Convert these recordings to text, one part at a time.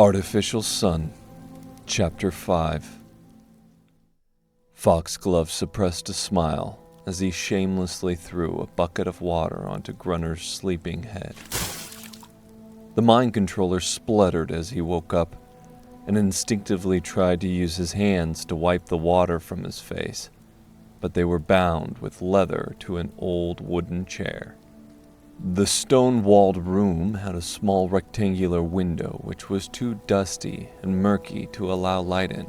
Artificial Sun, Chapter 5. Foxglove suppressed a smile as he shamelessly threw a bucket of water onto Grunner's sleeping head. The mind controller spluttered as he woke up and instinctively tried to use his hands to wipe the water from his face, but they were bound with leather to an old wooden chair. The stone-walled room had a small rectangular window which was too dusty and murky to allow light in.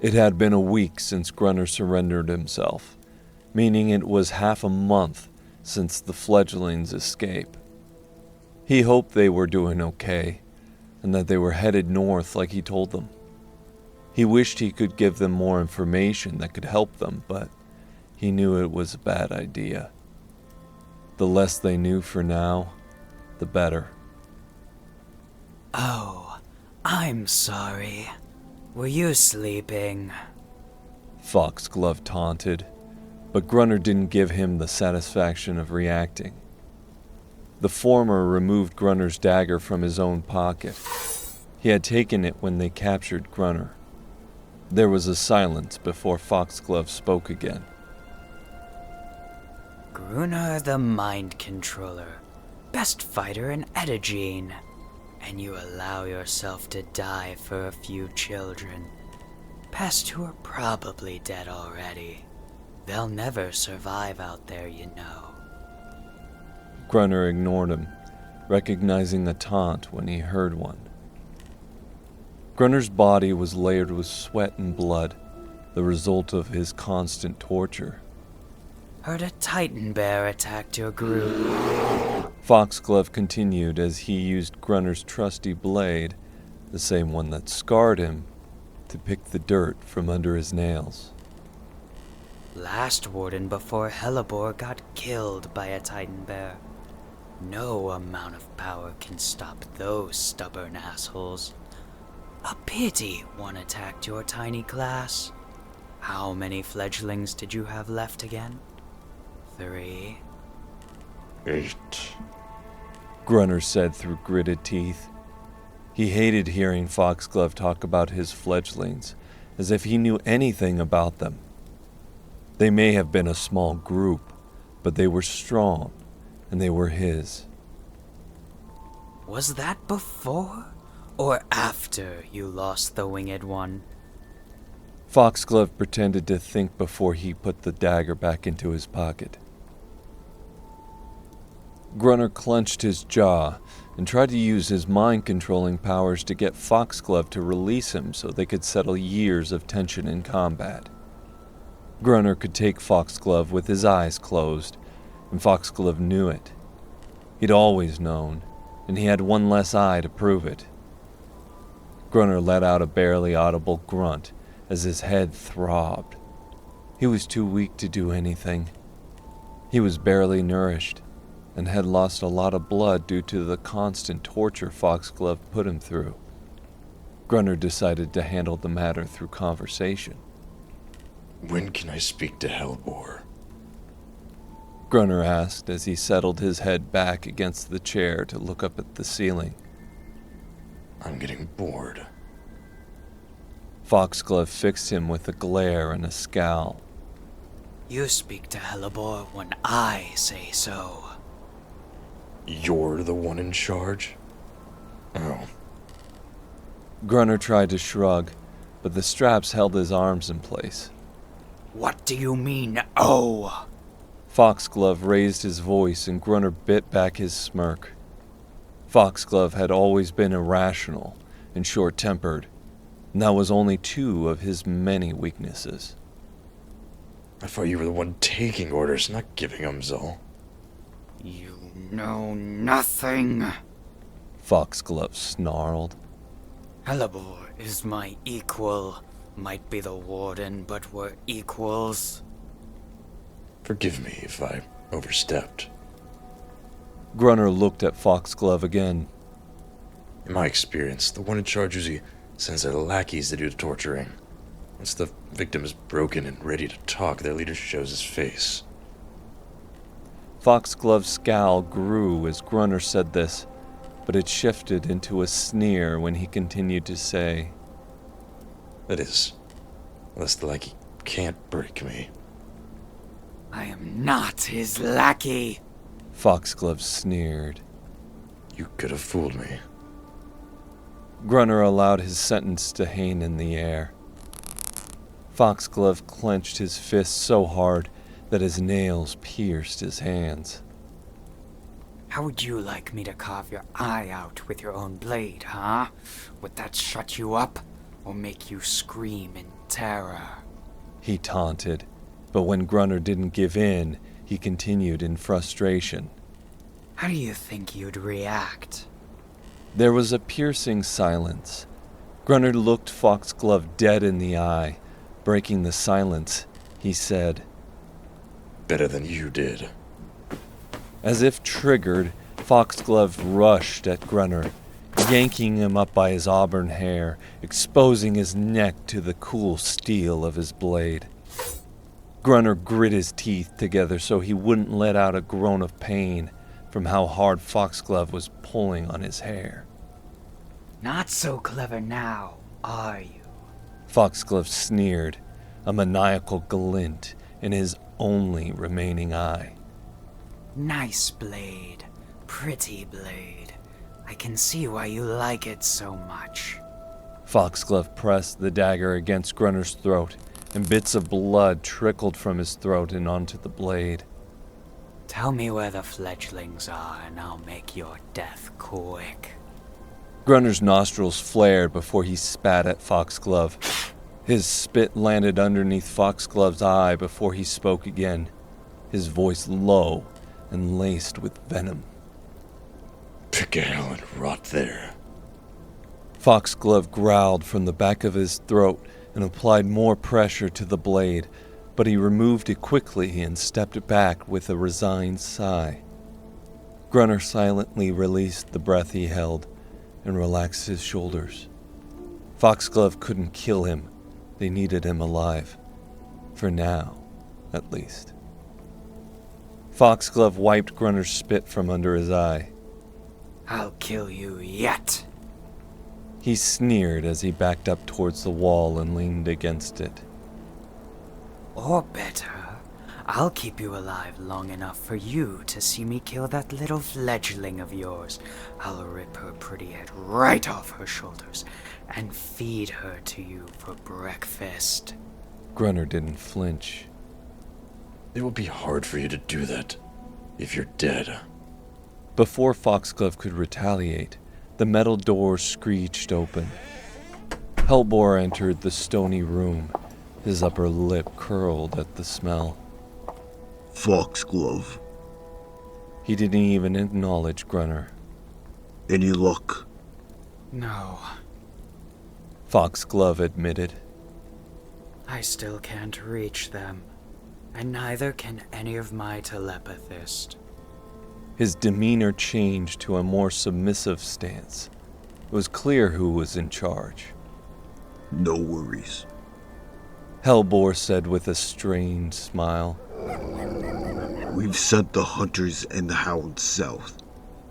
It had been a week since Grunner surrendered himself, meaning it was half a month since the fledglings' escape. He hoped they were doing okay, and that they were headed north like he told them. He wished he could give them more information that could help them, but he knew it was a bad idea. The less they knew for now, the better. Oh, I'm sorry. Were you sleeping? Foxglove taunted, but Grunner didn't give him the satisfaction of reacting. The former removed Grunner's dagger from his own pocket. He had taken it when they captured Grunner. There was a silence before Foxglove spoke again. Grunner the Mind Controller, best fighter in Edogine, and you allow yourself to die for a few children. Pest who are probably dead already. They'll never survive out there, you know. Grunner ignored him, recognizing a taunt when he heard one. Grunner's body was layered with sweat and blood, the result of his constant torture. Heard a Titan bear attacked your group. Foxglove continued as he used Grunner's trusty blade, the same one that scarred him, to pick the dirt from under his nails. Last warden before Hellebore got killed by a Titan bear. No amount of power can stop those stubborn assholes. A pity one attacked your tiny class. How many fledglings did you have left again? 3? 8. Grunner said through gritted teeth. He hated hearing Foxglove talk about his fledglings, as if he knew anything about them. They may have been a small group, but they were strong, and they were his. Was that before or after you lost the winged one? Foxglove pretended to think before he put the dagger back into his pocket. Grunner clenched his jaw and tried to use his mind-controlling powers to get Foxglove to release him so they could settle years of tension in combat. Grunner could take Foxglove with his eyes closed, and Foxglove knew it. He'd always known, and he had one less eye to prove it. Grunner let out a barely audible grunt as his head throbbed. He was too weak to do anything. He was barely nourished, and had lost a lot of blood due to the constant torture Foxglove put him through. Grunner decided to handle the matter through conversation. When can I speak to Hellebore? Grunner asked as he settled his head back against the chair to look up at the ceiling. I'm getting bored. Foxglove fixed him with a glare and a scowl. You speak to Hellebore when I say so. You're the one in charge? Oh. Grunner tried to shrug, but the straps held his arms in place. What do you mean, oh? Foxglove raised his voice and Grunner bit back his smirk. Foxglove had always been irrational and short-tempered, and that was only 2 of his many weaknesses. I thought you were the one taking orders, not giving them, Zol. You know nothing. Foxglove snarled. Hellebore is my equal. Might be the warden, but we're equals. Forgive me if I overstepped. Grunner looked at Foxglove again. In my experience, the one in charge usually sends their lackeys to do the torturing. Once the victim is broken and ready to talk, their leader shows his face. Foxglove's scowl grew as Grunner said this, but it shifted into a sneer when he continued to say, That is, unless the lackey can't break me. I am not his lackey. Foxglove sneered. You could have fooled me. Grunner allowed his sentence to hang in the air. Foxglove clenched his fist so hard that his nails pierced his hands. How would you like me to carve your eye out with your own blade, huh? Would that shut you up, or make you scream in terror? He taunted, but when Grunner didn't give in, he continued in frustration. How do you think you'd react? There was a piercing silence. Grunner looked Foxglove dead in the eye. Breaking the silence, he said, Better than you did. As if triggered, Foxglove rushed at Grunner, yanking him up by his auburn hair, exposing his neck to the cool steel of his blade. Grunner grit his teeth together so he wouldn't let out a groan of pain from how hard Foxglove was pulling on his hair. Not so clever now, are you? Foxglove sneered, a maniacal glint in his only remaining eye. Nice blade. Pretty blade. I can see why you like it so much. Foxglove pressed the dagger against Grunner's throat, and bits of blood trickled from his throat and onto the blade. Tell me where the fledglings are, and I'll make your death quick. Grunner's nostrils flared before he spat at Foxglove. His spit landed underneath Foxglove's eye before he spoke again, his voice low and laced with venom. Pick a hell and rot there. Foxglove growled from the back of his throat and applied more pressure to the blade, but he removed it quickly and stepped back with a resigned sigh. Grunner silently released the breath he held and relaxed his shoulders. Foxglove couldn't kill him. They needed him alive. For now, at least. Foxglove wiped Grunner's spit from under his eye. I'll kill you yet. He sneered as he backed up towards the wall and leaned against it. Or better, I'll keep you alive long enough for you to see me kill that little fledgling of yours. I'll rip her pretty head right off her shoulders and feed her to you for breakfast. Grunner didn't flinch. It will be hard for you to do that if you're dead. Before Foxglove could retaliate, the metal door screeched open. Hellebore entered the stony room, his upper lip curled at the smell. Foxglove. He didn't even acknowledge Grunner. Any luck? No, Foxglove admitted. I still can't reach them, and neither can any of my telepathists. His demeanor changed to a more submissive stance. It was clear who was in charge. No worries. Hellebore said with a strained smile. We've sent the hunters and the hounds south.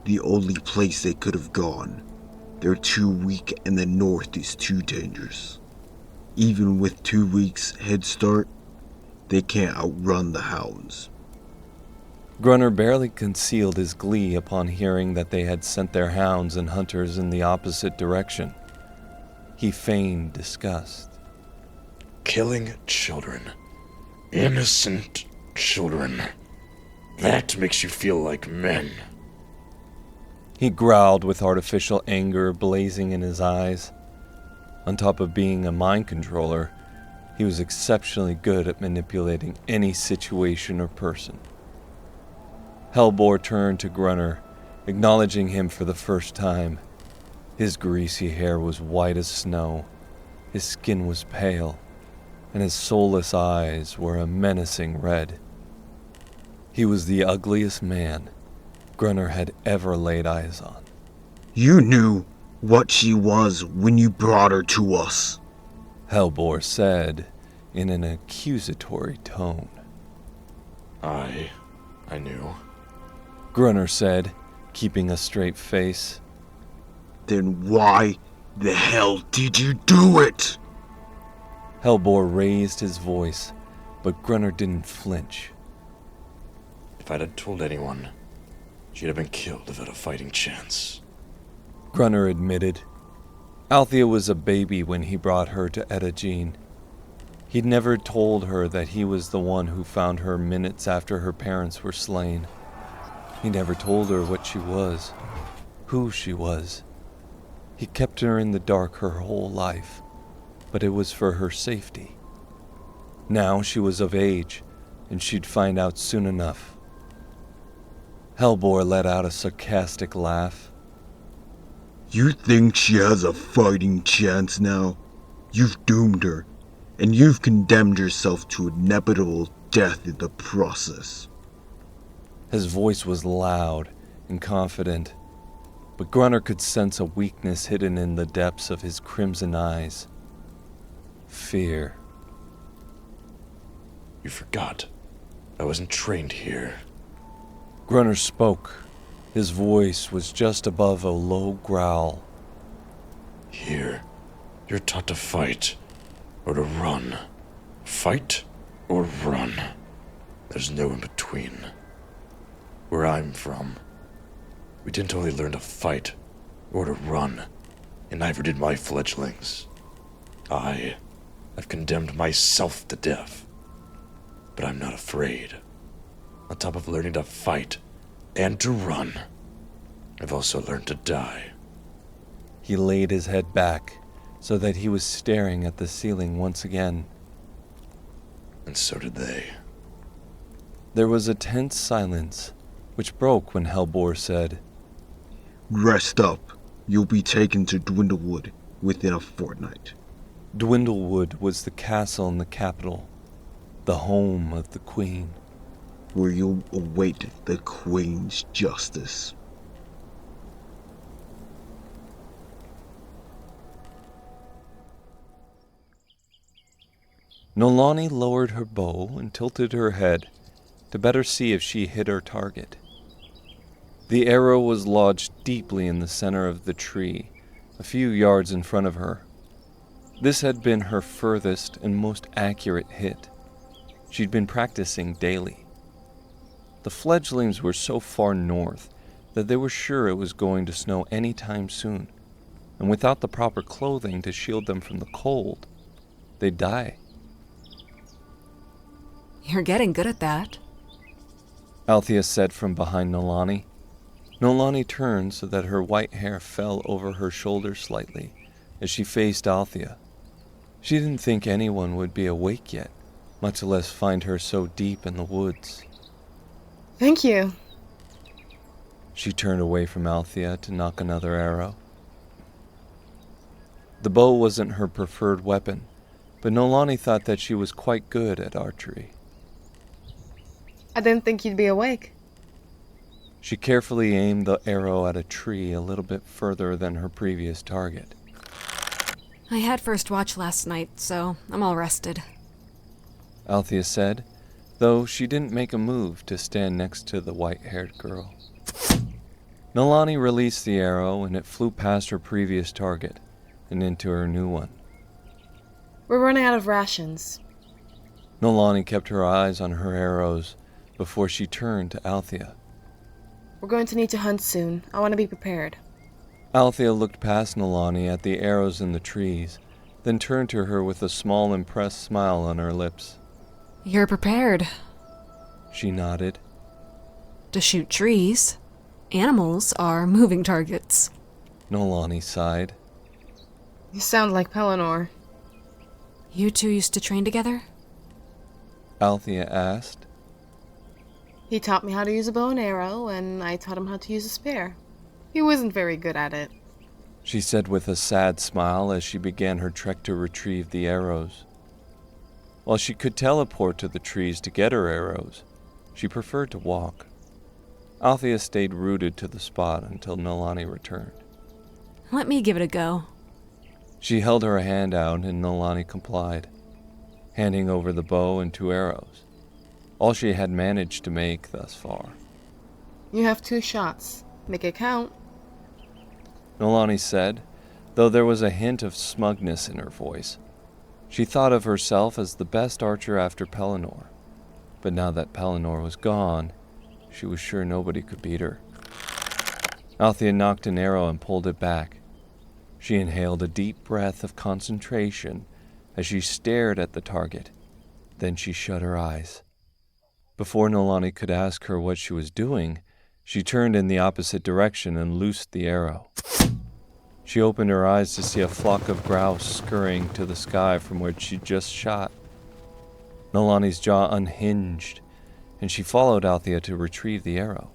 The only place they could have gone. They're too weak and the north is too dangerous. Even with 2 weeks head start, they can't outrun the hounds. Grunner barely concealed his glee upon hearing that they had sent their hounds and hunters in the opposite direction. He feigned disgust. Killing children. Innocent children. That makes you feel like men. He growled with artificial anger blazing in his eyes. On top of being a mind controller, he was exceptionally good at manipulating any situation or person. Hellebore turned to Grunner, acknowledging him for the first time. His greasy hair was white as snow, his skin was pale, and his soulless eyes were a menacing red. He was the ugliest man Grunner had ever laid eyes on. You knew what she was when you brought her to us. Hellebore said in an accusatory tone. I knew. Grunner said, keeping a straight face. Then why the hell did you do it? Hellebore raised his voice, but Grunner didn't flinch. If I'd have told anyone, she'd have been killed without a fighting chance. Grunner admitted. Althea was a baby when he brought her to Edogine. He'd never told her that he was the one who found her minutes after her parents were slain. He never told her what she was, who she was. He kept her in the dark her whole life, but it was for her safety. Now she was of age, and she'd find out soon enough. Hellebore let out a sarcastic laugh. You think she has a fighting chance now? You've doomed her, and you've condemned yourself to inevitable death in the process. His voice was loud and confident, but Grunner could sense a weakness hidden in the depths of his crimson eyes. Fear. You forgot. I wasn't trained here. Grunner spoke. His voice was just above a low growl. Here, you're taught to fight, or to run. Fight, or run. There's no in between. Where I'm from, we didn't only learn to fight, or to run, and neither did my fledglings. I've condemned myself to death, but I'm not afraid. On top of learning to fight and to run, I've also learned to die. He laid his head back so that he was staring at the ceiling once again. And so did they. There was a tense silence, which broke when Hellebore said, Rest up. You'll be taken to Dwindlewood within a fortnight. Dwindlewood was the castle in the capital, the home of the Queen. Where you'll await the Queen's justice. Neolani lowered her bow and tilted her head to better see if she hit her target. The arrow was lodged deeply in the center of the tree, a few yards in front of her. This had been her furthest and most accurate hit. She'd been practicing daily. The fledglings were so far north that they were sure it was going to snow any time soon, and without the proper clothing to shield them from the cold, they'd die. You're getting good at that, Althea said from behind Neolani. Neolani turned so that her white hair fell over her shoulder slightly as she faced Althea. She didn't think anyone would be awake yet, much less find her so deep in the woods. Thank you. She turned away from Althea to knock another arrow. The bow wasn't her preferred weapon, but Neolani thought that she was quite good at archery. I didn't think you'd be awake. She carefully aimed the arrow at a tree a little bit further than her previous target. I had first watch last night, so I'm all rested. Althea said, though she didn't make a move to stand next to the white-haired girl. Neolani released the arrow and it flew past her previous target and into her new one. We're running out of rations. Neolani kept her eyes on her arrows before she turned to Althea. We're going to need to hunt soon. I want to be prepared. Althea looked past Neolani at the arrows in the trees, then turned to her with a small impressed smile on her lips. You're prepared. She nodded. To shoot trees. Animals are moving targets. Neolani sighed. You sound like Pelennor. You two used to train together? Althea asked. He taught me how to use a bow and arrow, and I taught him how to use a spear. He wasn't very good at it. She said with a sad smile as she began her trek to retrieve the arrows. While she could teleport to the trees to get her arrows, she preferred to walk. Althea stayed rooted to the spot until Neolani returned. Let me give it a go. She held her hand out and Neolani complied, handing over the bow and 2 arrows, all she had managed to make thus far. You have 2 shots. Make it count. Neolani said, though there was a hint of smugness in her voice. She thought of herself as the best archer after Pellinor, but now that Pellinor was gone, she was sure nobody could beat her. Althea knocked an arrow and pulled it back. She inhaled a deep breath of concentration as she stared at the target. Then she shut her eyes. Before Neolani could ask her what she was doing, she turned in the opposite direction and loosed the arrow. She opened her eyes to see a flock of grouse scurrying to the sky from where she'd just shot. Neolani's jaw unhinged, and she followed Althea to retrieve the arrow.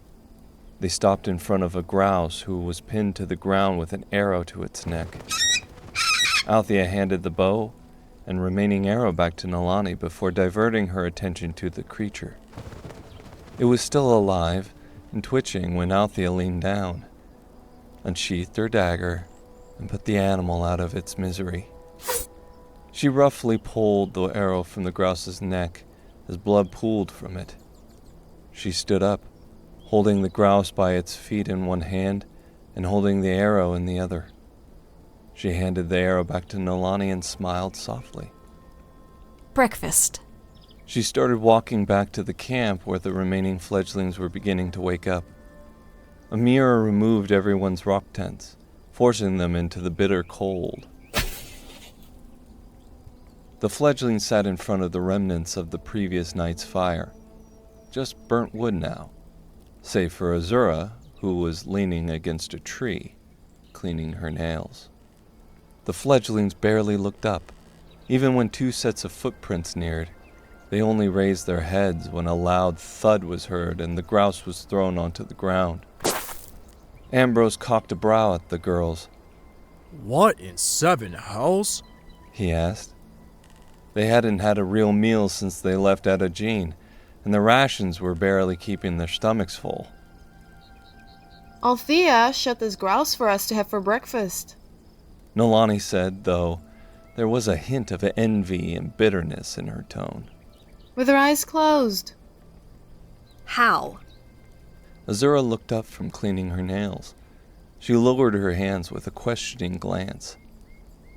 They stopped in front of a grouse who was pinned to the ground with an arrow to its neck. Althea handed the bow and remaining arrow back to Neolani before diverting her attention to the creature. It was still alive and twitching when Althea leaned down, unsheathed her dagger, and put the animal out of its misery. She roughly pulled the arrow from the grouse's neck as blood pooled from it. She stood up, holding the grouse by its feet in one hand and holding the arrow in the other. She handed the arrow back to Neolani and smiled softly. Breakfast. She started walking back to the camp where the remaining fledglings were beginning to wake up. Ameera removed everyone's rock tents, forcing them into the bitter cold. The fledglings sat in front of the remnants of the previous night's fire, just burnt wood now, save for Azura, who was leaning against a tree, cleaning her nails. The fledglings barely looked up. Even when two sets of footprints neared, they only raised their heads when a loud thud was heard and the grouse was thrown onto the ground. Ambrose cocked a brow at the girls. "What in seven hells?" he asked. They hadn't had a real meal since they left Edogine, and the rations were barely keeping their stomachs full. Althea shot this grouse for us to have for breakfast. Neolani said, though there was a hint of envy and bitterness in her tone. With her eyes closed. How? Azura looked up from cleaning her nails. She lowered her hands with a questioning glance.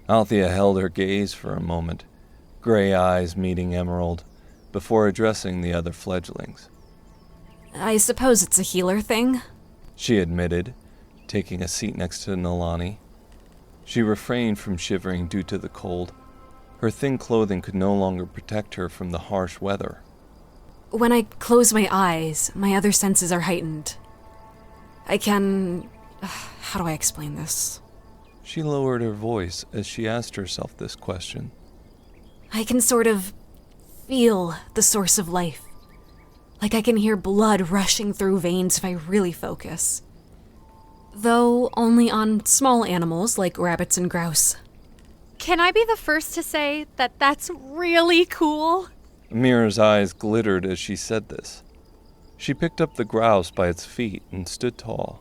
Althea held her gaze for a moment, gray eyes meeting emerald, before addressing the other fledglings. I suppose it's a healer thing. She admitted, taking a seat next to Neolani. She refrained from shivering due to the cold. Her thin clothing could no longer protect her from the harsh weather. When I close my eyes, my other senses are heightened. I can... How do I explain this? She lowered her voice as she asked herself this question. I can sort of feel the source of life. Like I can hear blood rushing through veins if I really focus. Though only on small animals like rabbits and grouse. Can I be the first to say that that's really cool? Ameera's eyes glittered as she said this. She picked up the grouse by its feet and stood tall.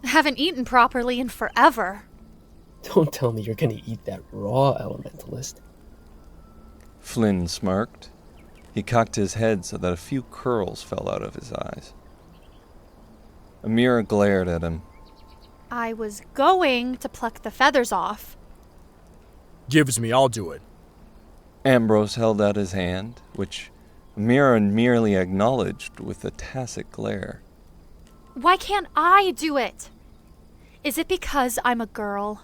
I haven't eaten properly in forever. Don't tell me you're gonna eat that raw elementalist. Flynn smirked. He cocked his head so that a few curls fell out of his eyes. Ameera glared at him. I was going to pluck the feathers off. "Give it to me, I'll do it." Ambrose held out his hand, which Ameera merely acknowledged with a tacit glare. Why can't I do it? Is it because I'm a girl?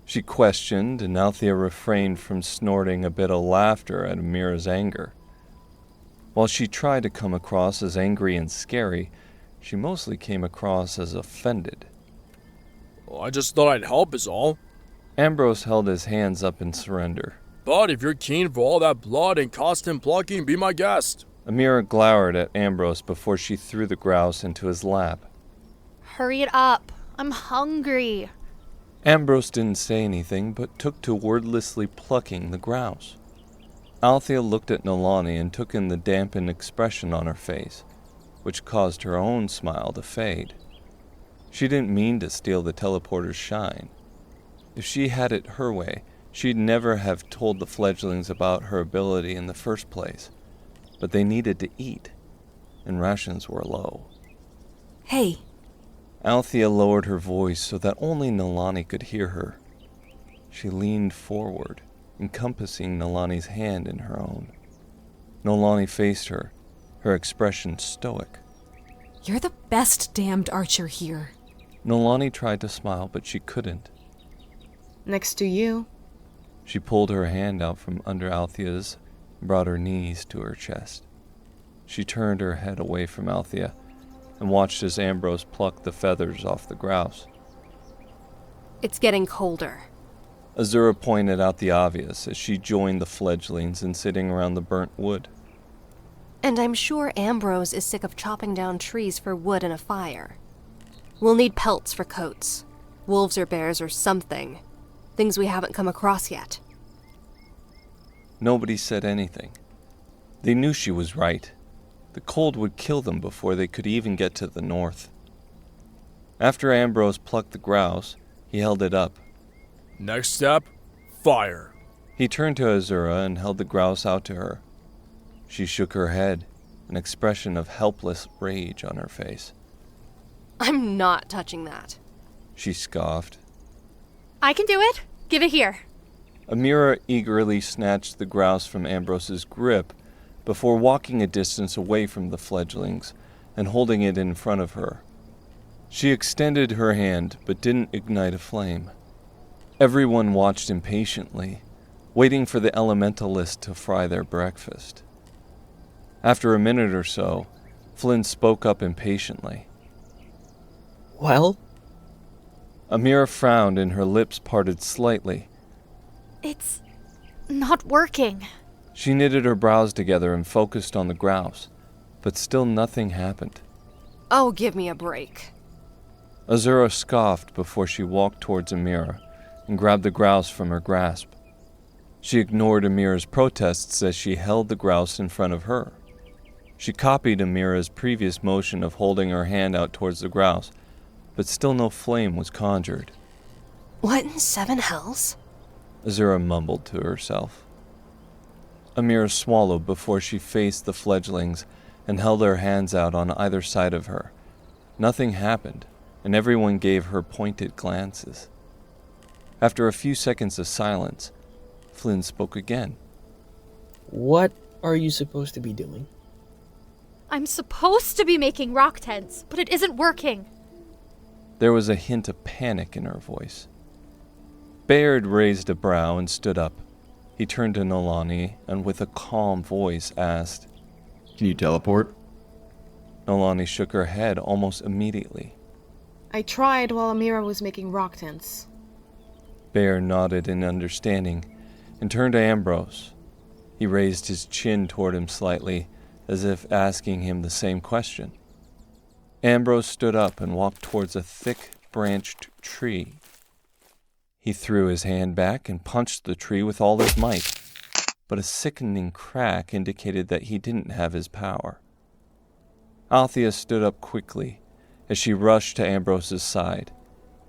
She questioned, and Althea refrained from snorting a bit of laughter at Ameera's anger. While she tried to come across as angry and scary, she mostly came across as offended. "I just thought I'd help is all. Ambrose held his hands up in surrender. But if you're keen for all that blood and constant plucking, be my guest." Ameera glowered at Ambrose before she threw the grouse into his lap. Hurry it up. I'm hungry. Ambrose didn't say anything, but took to wordlessly plucking the grouse. Althea looked at Neolani and took in the dampened expression on her face, which caused her own smile to fade. She didn't mean to steal the teleporter's shine. If she had it her way, she'd never have told the fledglings about her ability in the first place. But they needed to eat, and rations were low. Hey. Althea lowered her voice so that only Neolani could hear her. She leaned forward, encompassing Neolani's hand in her own. Neolani faced her, her expression stoic. You're the best damned archer here. Neolani tried to smile, but she couldn't. Next to you. She pulled her hand out from under Althea's and brought her knees to her chest. She turned her head away from Althea and watched as Ambrose plucked the feathers off the grouse. It's getting colder. Azura pointed out the obvious as she joined the fledglings in sitting around the burnt wood. And I'm sure Ambrose is sick of chopping down trees for wood and a fire. We'll need pelts for coats. Wolves or bears or something. Things we haven't come across yet. Nobody said anything. They knew she was right. The cold would kill them before they could even get to the north. After Ambrose plucked the grouse, he held it up. Next step, fire. He turned to Azura and held the grouse out to her. She shook her head, an expression of helpless rage on her face. I'm not touching that. She scoffed. I can do it. Give it here. Ameera eagerly snatched the grouse from Ambrose's grip before walking a distance away from the fledglings and holding it in front of her. She extended her hand but didn't ignite a flame. Everyone watched impatiently, waiting for the elementalists to fry their breakfast. After a minute or so, Flynn spoke up impatiently. Well? Ameera frowned and her lips parted slightly. It's not working. She knitted her brows together and focused on the grouse, but still nothing happened. Oh, give me a break. Azura scoffed before she walked towards Ameera and grabbed the grouse from her grasp. She ignored Ameera's protests as she held the grouse in front of her. She copied Ameera's previous motion of holding her hand out towards the grouse, but still no flame was conjured. What in seven hells? Azura mumbled to herself. Ameera swallowed before she faced the fledglings and held her hands out on either side of her. Nothing happened, and everyone gave her pointed glances. After a few seconds of silence, Flynn spoke again. What are you supposed to be doing? I'm supposed to be making rock tents, but it isn't working. There was a hint of panic in her voice. Bayard raised a brow and stood up. He turned to Neolani and with a calm voice asked, "Can you teleport?" Neolani shook her head almost immediately. I tried while Ameera was making rock tents. Bayard nodded in understanding and turned to Ambrose. He raised his chin toward him slightly, as if asking him the same question. Ambrose stood up and walked towards a thick-branched tree. He threw his hand back and punched the tree with all his might, but a sickening crack indicated that he didn't have his power. Althea stood up quickly as she rushed to Ambrose's side.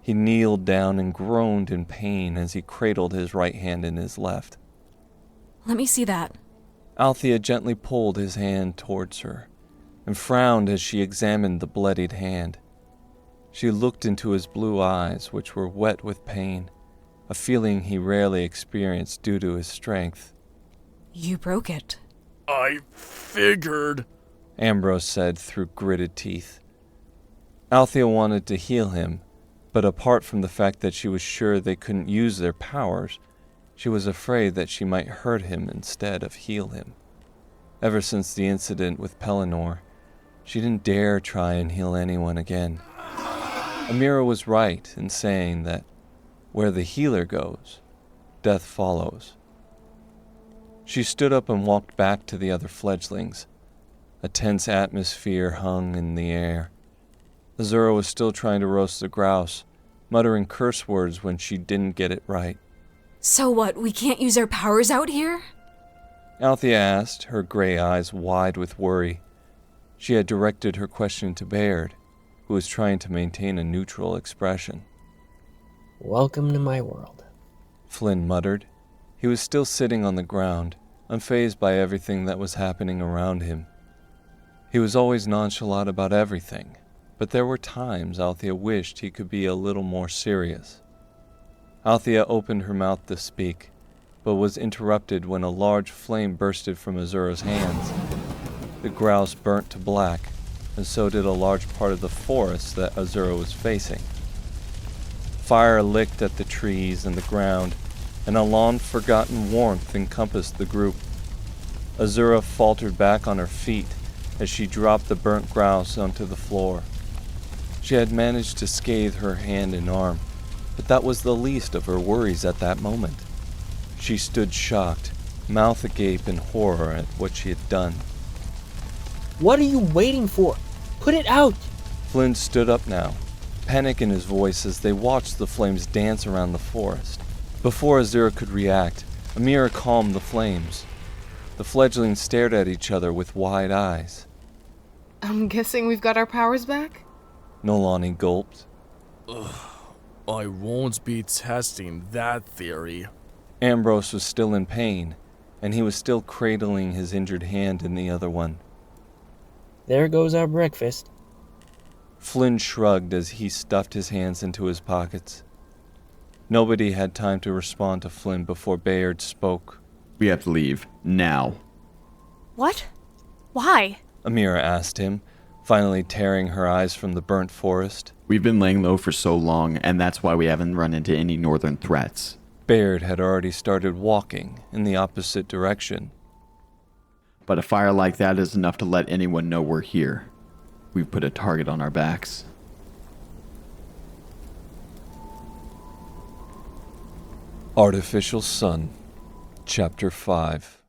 He kneeled down and groaned in pain as he cradled his right hand in his left. Let me see that. Althea gently pulled his hand towards her and frowned as she examined the bloodied hand. She looked into his blue eyes, which were wet with pain, a feeling he rarely experienced due to his strength. You broke it. I figured, Ambrose said through gritted teeth. Althea wanted to heal him, but apart from the fact that she was sure they couldn't use their powers, she was afraid that she might hurt him instead of heal him. Ever since the incident with Pelennor, she didn't dare try and heal anyone again. Ameera was right in saying that where the healer goes, death follows. She stood up and walked back to the other fledglings. A tense atmosphere hung in the air. Azura was still trying to roast the grouse, muttering curse words when she didn't get it right. So what, we can't use our powers out here? Althea asked, her gray eyes wide with worry. She had directed her question to Bayard, who was trying to maintain a neutral expression. Welcome to my world, Flynn muttered. He was still sitting on the ground, unfazed by everything that was happening around him. He was always nonchalant about everything, but there were times Althea wished he could be a little more serious. Althea opened her mouth to speak, but was interrupted when a large flame bursted from Azura's hands. The grouse burnt to black, and so did a large part of the forest that Azura was facing. Fire licked at the trees and the ground, and a long-forgotten warmth encompassed the group. Azura faltered back on her feet as she dropped the burnt grouse onto the floor. She had managed to scathe her hand and arm, but that was the least of her worries at that moment. She stood shocked, mouth agape in horror at what she had done. What are you waiting for? Put it out! Flynn stood up now, panic in his voice as they watched the flames dance around the forest. Before Azura could react, Ameera calmed the flames. The fledglings stared at each other with wide eyes. I'm guessing we've got our powers back? Neolani gulped. I won't be testing that theory. Ambrose was still in pain, and he was still cradling his injured hand in the other one. There goes our breakfast. Flynn shrugged as he stuffed his hands into his pockets. Nobody had time to respond to Flynn before Bayard spoke. We have to leave. Now. What? Why? Ameera asked him, finally tearing her eyes from the burnt forest. We've been laying low for so long, and that's why we haven't run into any northern threats. Bayard had already started walking in the opposite direction. But a fire like that is enough to let anyone know we're here. We've put a target on our backs. Artificial Sun, Chapter 5.